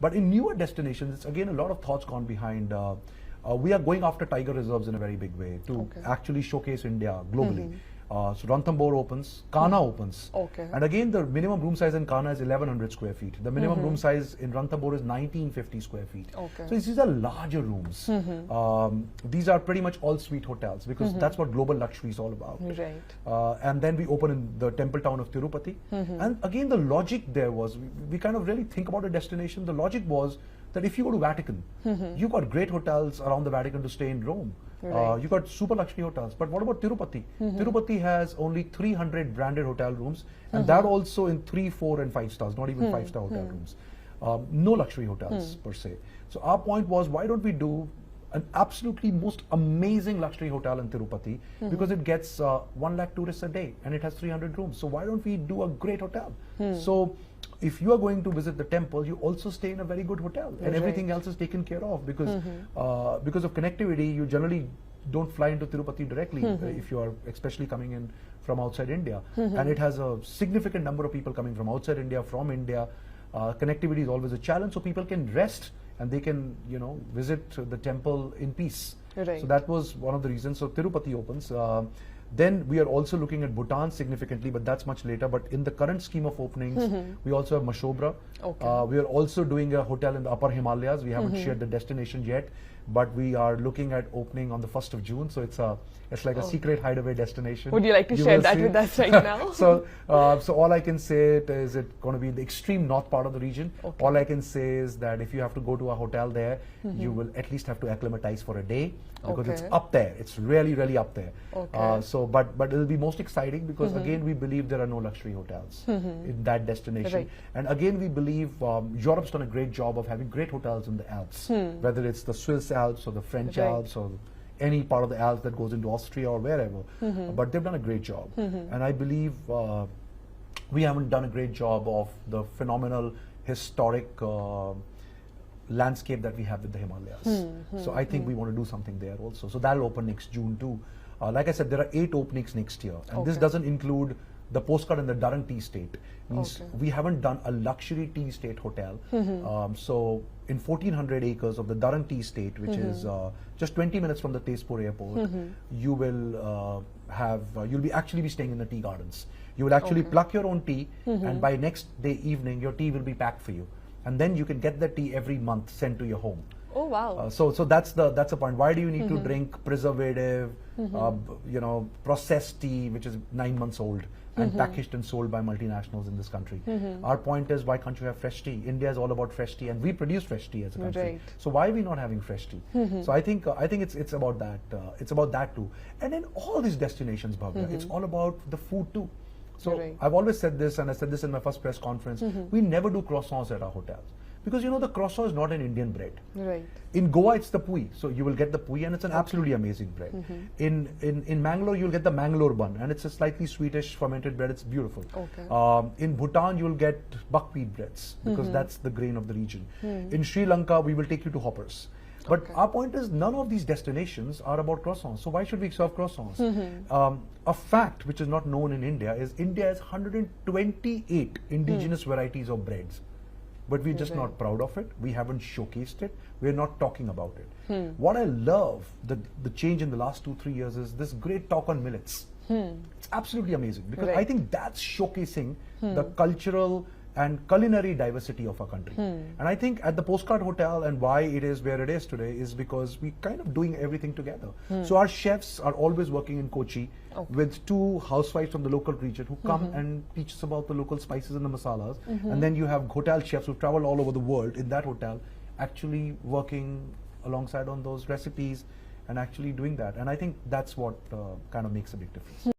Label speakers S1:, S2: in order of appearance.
S1: But in newer destinations, it's again a lot of thoughts gone behind. We are going after tiger reserves in a very big way to actually showcase India globally. So Ranthambore opens, Kana opens. And again, the minimum room size in Kana is 1100 square feet. The minimum room size in Ranthambore is 1950 square feet. So these are larger rooms. These are pretty much all suite hotels because that's what global luxury is all about. And then we open in the temple town of Tirupati. And again, the logic there was, we kind of really think about a destination. The logic was that if you go to Vatican, you've got great hotels around the Vatican to stay in Rome. You got super luxury hotels. But what about Tirupati? Tirupati has only 300 branded hotel rooms, and that also in 3, 4 and 5 stars, not even 5-star hotel rooms. No luxury hotels per se. So our point was, why don't we do an absolutely most amazing luxury hotel in Tirupati, because it gets 1 lakh tourists a day and it has 300 rooms. So why don't we do a great hotel? So if you are going to visit the temple, you also stay in a very good hotel, and everything else is taken care of because of connectivity. You generally don't fly into Tirupati directly if you are especially coming in from outside India, and it has a significant number of people coming from outside India, from India. Connectivity is always a challenge, so people can rest and they can, you know, visit the temple in peace. So that was one of the reasons. So Tirupati opens. Then we are also looking at Bhutan significantly, but that's much later. But in the current scheme of openings, we also have Mashobra. We are also doing a hotel in the upper Himalayas. We haven't shared the destination yet, but we are looking at opening on the 1st of June. So it's like a secret hideaway destination.
S2: Would you like to share that with us right now?
S1: So all I can say is it's going to be in the extreme north part of the region. All I can say is that if you have to go to a hotel there, you will at least have to acclimatize for a day because it's up there. It's really, really up there. But it'll be most exciting because again, we believe there are no luxury hotels in that destination. And again, we believe Europe's done a great job of having great hotels in the Alps, whether it's the Swiss Alps or the French Alps or any part of the Alps that goes into Austria or wherever. But they've done a great job. And I believe we haven't done a great job of the phenomenal historic landscape that we have with the Himalayas. So I think we want to do something there also. So that'll open next June too. Like I said, there are 8 openings next year, and this doesn't include the Postcard and the Durham Tea Estate. Means we haven't done a luxury tea estate hotel. So in 1400 acres of the Durham Tea Estate, which is just 20 minutes from the Tezpur airport, you will you'll be actually be staying in the tea gardens. You will actually pluck your own tea, and by next day evening, your tea will be packed for you, and then you can get the tea every month sent to your home.
S2: Oh wow!
S1: So that's the point. Why do you need to drink preservative, you know, processed tea, which is 9 months old and packaged and sold by multinationals in this country? Our point is, why can't you have fresh tea? India is all about fresh tea, and we produce fresh tea as a country. So why are we not having fresh tea? So I think it's about that. It's about that too. And in all these destinations, Bhavya, it's all about the food too. So I've always said this, and I said this in my first press conference. We never do croissants at our hotels. Because you know, the croissant is not an Indian bread. In Goa, it's the pui. So you will get the pui, and it's an absolutely amazing bread. In Mangalore, you'll get the Mangalore bun, and it's a slightly sweetish fermented bread. It's beautiful. In Bhutan, you'll get buckwheat breads because that's the grain of the region. In Sri Lanka, we will take you to hoppers. But our point is, none of these destinations are about croissants. So why should we serve croissants? A fact which is not known in India is India has 128 indigenous varieties of breads. But we're just not proud of it. We haven't showcased it. We're not talking about it. What I love, the change in the last 2-3 years, is this great talk on millets. It's absolutely amazing because I think that's showcasing the cultural and culinary diversity of our country. And I think at the Postcard Hotel, and why it is where it is today, is because we're kind of doing everything together. So our chefs are always working in Kochi with 2 housewives from the local region who come and teach us about the local spices and the masalas. And then you have hotel chefs who travel all over the world in that hotel, actually working alongside on those recipes and actually doing that. And I think that's what kind of makes a big difference.